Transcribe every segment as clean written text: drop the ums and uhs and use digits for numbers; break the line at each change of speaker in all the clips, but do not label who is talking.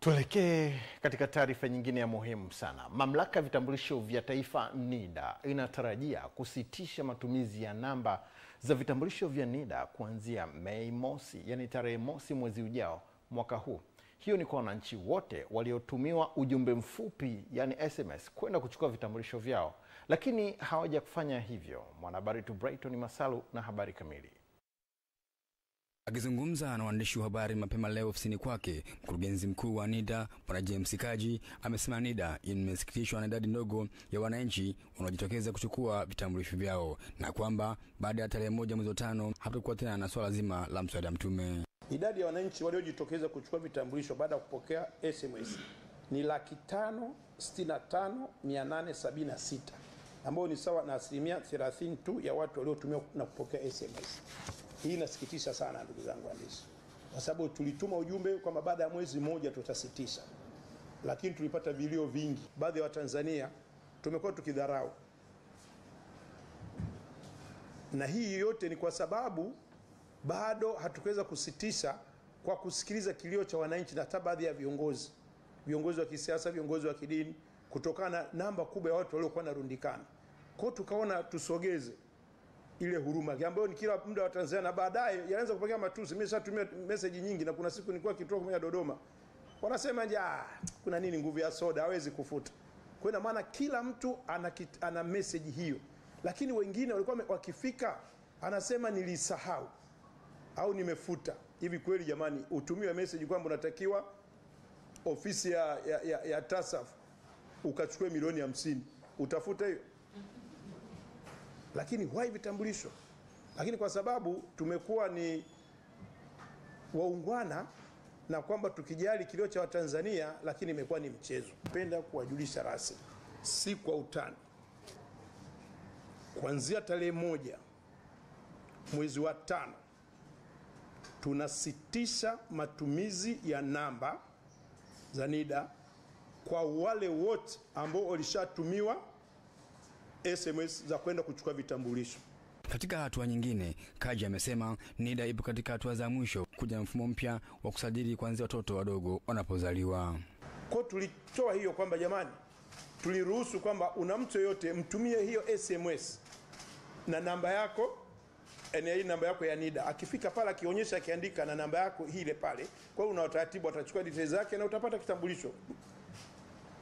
Tuelekee katika taarifa nyingine ya muhimu sana. Mamlaka ya vitambulisho vya taifa NIDA inatarajia kusitisha matumizi ya namba za vitambulisho vya NIDA kuanzia Mei mosi, yani tarehe mosi mwezi ujao mwaka huu. Hiyo ni kwa wananchi wote waliotumiwa ujumbe mfupi, yani SMS, kwenda kuchukua vitambulisho vyao, lakini hawaja kufanya hivyo. Mwanahabari tu Brighton Masalu na habari kamili.
Akizungumza na waandishi wa habari mapema leo ofisini kwake, mkurugenzi mkuu wa NIDA Bwana James Kaji amesema NIDA imesikitishwa na idadi ndogo ya wananchi wanaojitokeza kuchukua vitambulisho vyao, na kwamba baada ya tarehe 1 mwezi wa 5 hatakuwa tena na swala zima la mswada mtume.
Idadi ya wananchi waliojitokeza kuchukua vitambulisho baada ya kupokea SMS ni 565,876, ambao ni sawa na 30% tu ya watu waliotumia na kupokea SMS. Hii inasikitisha sana ndugu zangu waandishi, kwa sababu tulituma ujumbe kwamba baada ya mwezi mmoja tutasitisha, lakini tulipata vilio vingi. Baadhi ya Watanzania tumekuwa tukidharau, na hii yote ni kwa sababu bado hatukuweza kusitisha kwa kusikiliza kilio cha wananchi na hata baadhi ya viongozi wa kisiasa, viongozi wa kidini, kutokana na namba kubwa ya watu waliokuwa narundikana. Kwa tukaona tusogeze ile huruma ambayo ni kila muda wa Tanzania, na baadaye yanaanza kupokea matusi. Mimi nishatumia message nyingi, na kuna siku nilikuwa kituo kimoja Dodoma, wanasema nje kuna nini, nguvu ya soda hawezi kufuta. Kwa ina maana kila mtu ana message hiyo, lakini wengine walikuwa wakifika anasema nilisahau au nimefuta. Hivi kweli jamani, utumiwe message kwamba unatakiwa ofisi ya TASAF ukachukue milioni 50, utafuta hiyo? Lakini why vitambulisho? Lakini kwa sababu tumekuwa ni waungwana na kwamba tukijali kilio cha Watanzania, lakini imekuwa ni mchezo. Napenda kuwajulisha rasmi, si kwa utani, kuanzia tarehe 1 mwezi wa 5 tunasitisha matumizi ya namba za NIDA kwa wale wote ambao walishatumiwa SMS za kwenda kuchukua vitambulisho.
Katika hatua nyingine, Kaji amesema NIDA ipo katika hatua za mwisho kuja mfumo mpya wa kusajili kuanzia watoto wadogo wanapozaliwa.
Kwa tulitoa hiyo kwamba jamani, tuliruhusu kwamba una mtu yote mtumie hiyo SMS na namba yako, hii namba yako ya NIDA. Akifika pale akionyesha, akiandika na namba yako ile pale, kwa hiyo una utaratibu, watachukua details zake na utapata kitambulisho.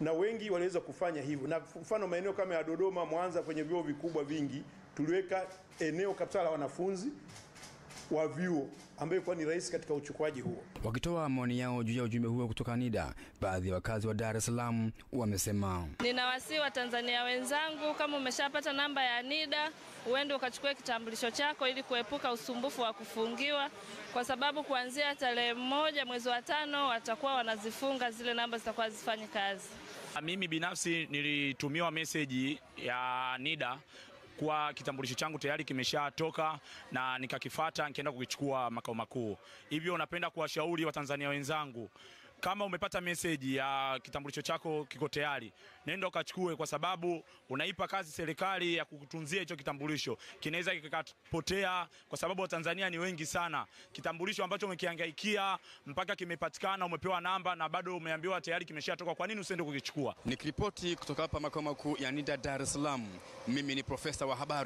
Na wengi waliweza kufanya hivyo. Na mfano maeneo kama ya Dodoma, Mwanza, kwenye vyuo vikubwa vingi tuliweka eneo kabisa la wanafunzi wa vyuo ambayo kwa ni rahisi katika uchukuaji huo.
Wakitoa maoni yao juu ya ujumbe huo kutoka NIDA, baadhi ya wakazi wa Dar es Salaam wamesema,
ninawasihi Watanzania wenzangu, kama umeshapata namba ya NIDA uende ukachukue kitambulisho chako ili kuepuka usumbufu wa kufungiwa, kwa sababu kuanzia tarehe 1 mwezi wa 5 watakuwa wanazifunga zile namba, zitakuwa zifanyi kazi.
Mimi binafsi nilitumiwa message ya NIDA kwa kitambulisho changu tayari kimeshatoka na nikakifuata nikaenda kukichukua makao makuu. Hivyo napenda kuwashauri Watanzania wenzangu, kama umepata message ya kitambulisho chako kiko tayari, nenda ukachukue, kwa sababu unaipa kazi serikali ya kukutunzia hicho kitambulisho. Kinaweza kikapotea kwa sababu Watanzania ni wengi sana. Kitambulisho ambacho umekihangaikia mpaka kimepatikana, umepewa namba na bado umeambiwa tayari kimeshatoka, kwa nini usiende kukichukua?
Nikiripoti kutoka hapa makao makuu ya NIDA Dar es Salaam, mimi ni profesa wa habari